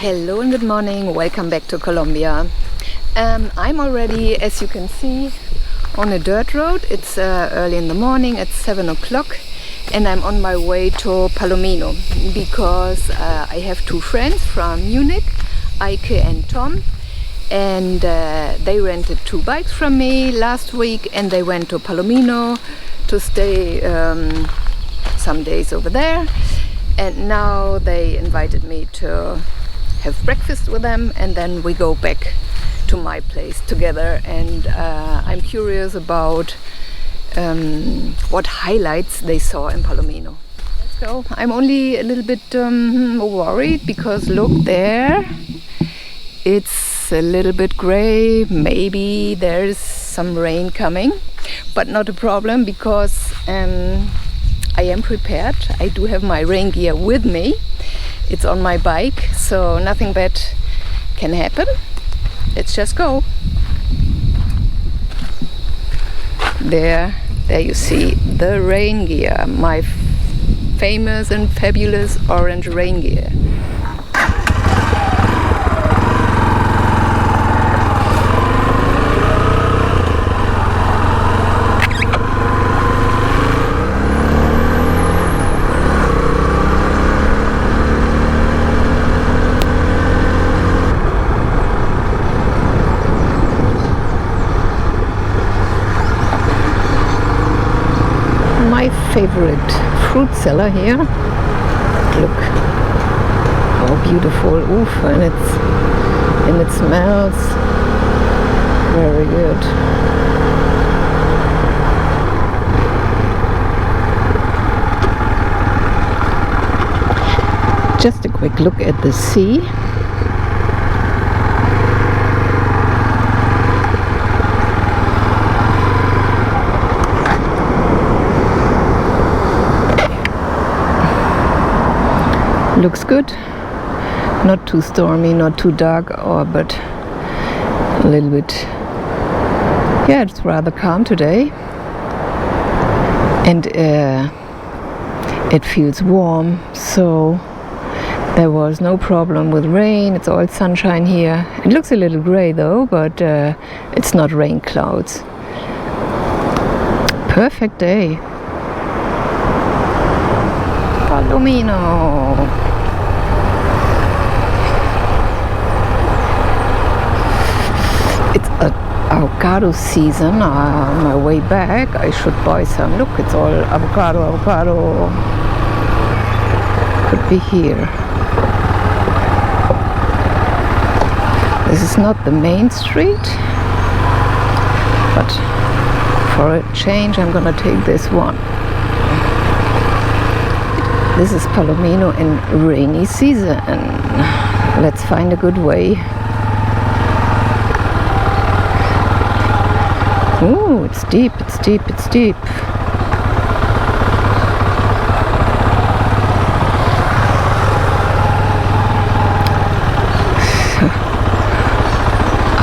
Hello and good morning, welcome back to Colombia. I'm already, as you can see, on a dirt road. It's early in the morning, it's 7 o'clock, and I'm on my way to Palomino because I have two friends from Munich, Eike and Tom, and they rented two bikes from me last week and they went to Palomino to stay some days over there, and now they invited me to have breakfast with them and then we go back to my place together, and I'm curious about what highlights they saw in Palomino. Let's go. I'm only a little bit worried because look there, it's a little bit gray, maybe there's some rain coming, but not a problem because I am prepared. I do have my rain gear with me. It's on my bike, so nothing bad can happen. Let's just go. There you see the rain gear, my famous and fabulous orange rain gear. My favorite fruit cellar here. Look how beautiful. Oof, and it smells very good. Just a quick look at the sea. Looks good, not too stormy, not too dark, but a little bit, yeah, it's rather calm today, and it feels warm, so there was no problem with rain. It's all sunshine here. It looks a little gray though, but it's not rain clouds. Perfect day. Palomino. Avocado season. On my way back I should buy some. Look, it's all avocado. Could be here. This is not the main street, but for a change I'm gonna take this one. This is Palomino in rainy season. Let's find a good way. Ooh, it's deep.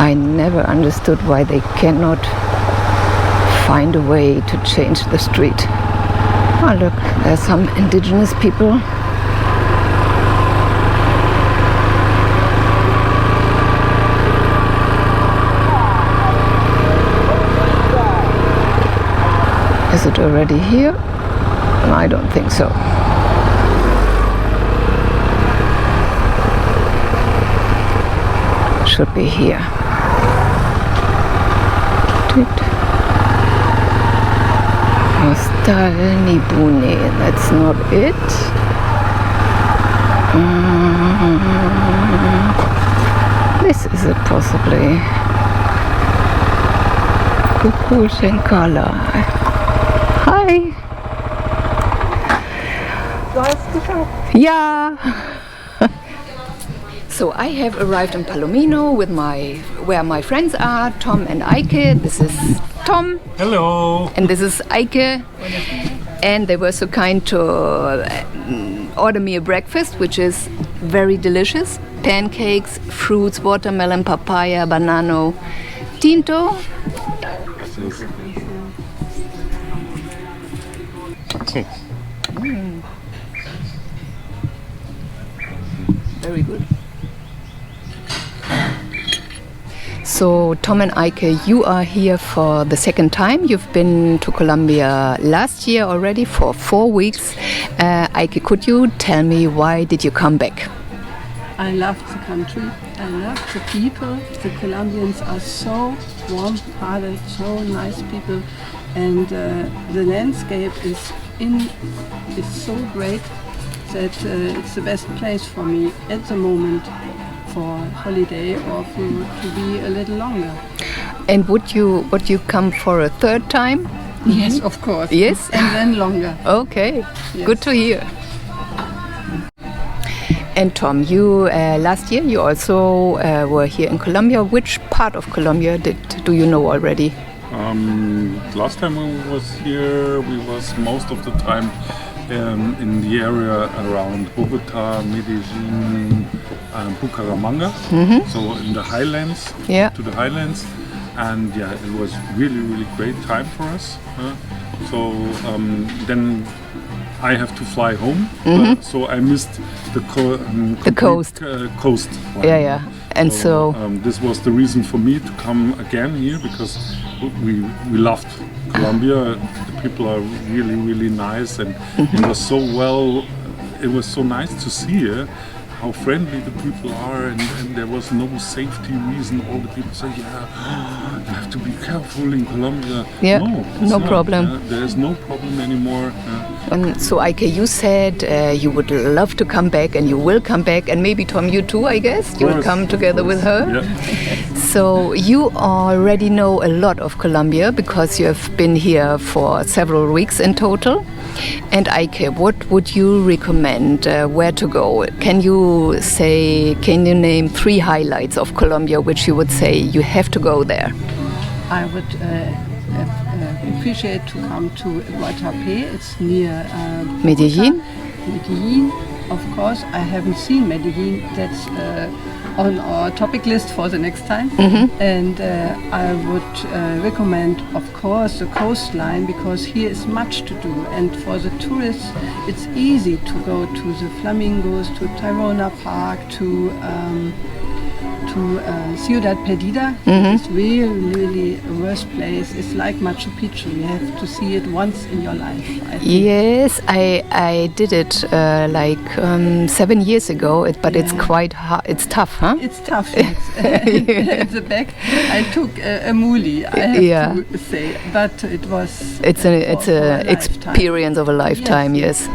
I never understood why they cannot find a way to change the street. Oh look, there's some indigenous people. Is it already here? I don't think so. Should be here. Hostal Bune, that's not it. This is it possibly. Kukulchenkala. Hi. Yeah. So I have arrived in Palomino with where my friends are, Tom and Eike. This is Tom. Hello. And this is Eike. And they were so kind to order me a breakfast, which is very delicious. Pancakes, fruits, watermelon, papaya, banana, tinto. Very good. So Tom and Eike, you are here for the second time. You've been to Colombia last year already for 4 weeks. Eike, could you tell me why did you come back? I love the country. I love the people. The Colombians are so warm-hearted, so nice people, and the landscape is so great that it's the best place for me at the moment for holiday or to be a little longer. And would you come for a third time? Yes, of course. Yes? And then longer. Okay, yes. Good to hear. And Tom, you last year you also were here in Colombia. Which part of Colombia do you know already? Last time we was here, we was most of the time in the area around Bogota, Medellin, Bucaramanga. So in the highlands, to the highlands, and yeah, it was really great time for us. So then I have to fly home, so I missed the coast. Coast one. Yeah. And so this was the reason for me to come again here, because we loved Colombia. The people are really nice, and it was so well. It was so nice to see how friendly the people are, and there was no safety reason. All the people say, "Yeah, you have to be careful in Colombia." Yeah, no not. problem. There is no problem anymore. So Eike, you said you would love to come back, and you will come back, and maybe Tom, you too, I guess. You will come together with her. Yeah. So you already know a lot of Colombia because you have been here for several weeks in total. And Eike, what would you recommend? Where to go? Can you name 3 highlights of Colombia which you would say you have to go there? I would appreciate to come to Guatapé. It's near Medellin. Medellin, of course. I haven't seen Medellin. That's on our topic list for the next time. And I would recommend, of course, the coastline, because here is much to do. And for the tourists, it's easy to go to the Flamingos, to Tayrona Park, to Ciudad Perdida. It's really a worst place. It's like Machu Picchu. You have to see it once in your life, I think. Yes, I did it 7 years ago, but it's quite hard. It's tough, huh? It's tough. At the back, I took a muli, I have to say, but it was. It's an experience of a lifetime. Yes.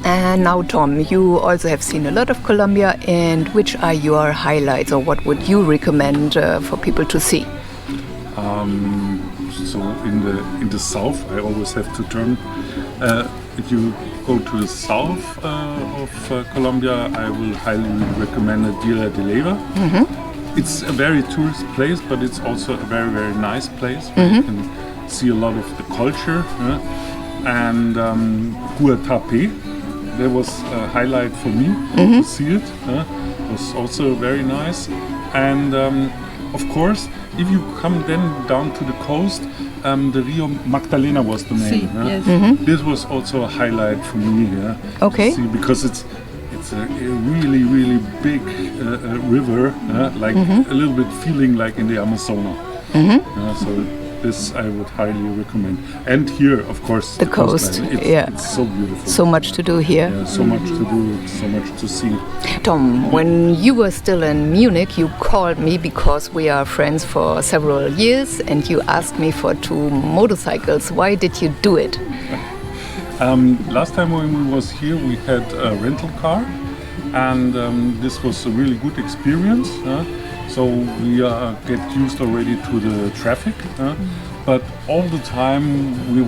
And now, Tom, you also have seen a lot of Colombia, and which are your highlights, or what would you recommend for people to see? So in the south, I always have to turn. If you go to the south of Colombia, I will highly recommend Dia de Leyva. It's a very tourist place, but it's also a very nice place where you can see a lot of the culture. And Guatapé. That was a highlight for me to see it. It was also very nice. And of course, if you come then down to the coast, the Rio Magdalena was the name. Yes. This was also a highlight for me. Okay. To see, because it's a really big river, like a little bit feeling like in the Amazonas. So this I would highly recommend. And here, of course, the coast. It's so beautiful. So much to do here. Yeah, so much to do, so much to see. Tom, when you were still in Munich, you called me because we are friends for several years, and you asked me for 2 motorcycles. Why did you do it? Last time when we was here, we had a rental car, and this was a really good experience. So we get used already to the traffic, but all the time we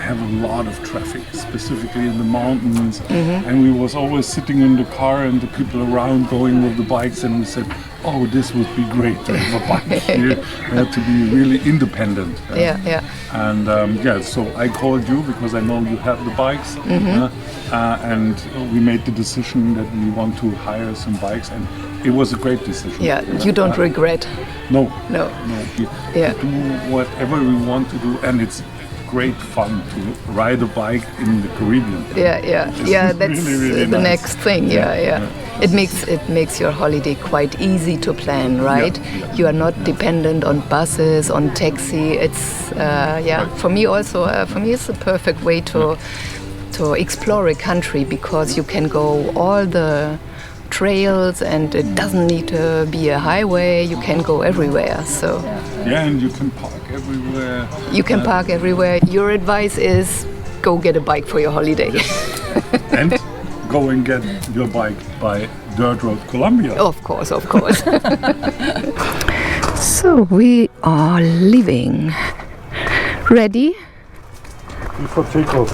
have a lot of traffic, specifically in the mountains, and we was always sitting in the car and the people around going with the bikes, and we said, oh, this would be great to have a bike here, to be really independent. And so I called you because I know you have the bikes, and we made the decision that we want to hire some bikes, and it was a great decision. Yeah, you don't regret? No. We do whatever we want to do, and it's great fun to ride a bike in the Caribbean. That's really the nice. next thing. It makes your holiday quite easy to plan, right? Yeah. You are not dependent on buses, on taxi. It's for me also. For me, it's a perfect way to explore a country, because you can go all the trails and it doesn't need to be a highway. You can go everywhere. So And you can park everywhere. you can park everywhere. Your advice is go get a bike for your holiday. And go and get your bike by Dirt Road Colombia. Of course. So we are leaving. Ready? Before takeoff.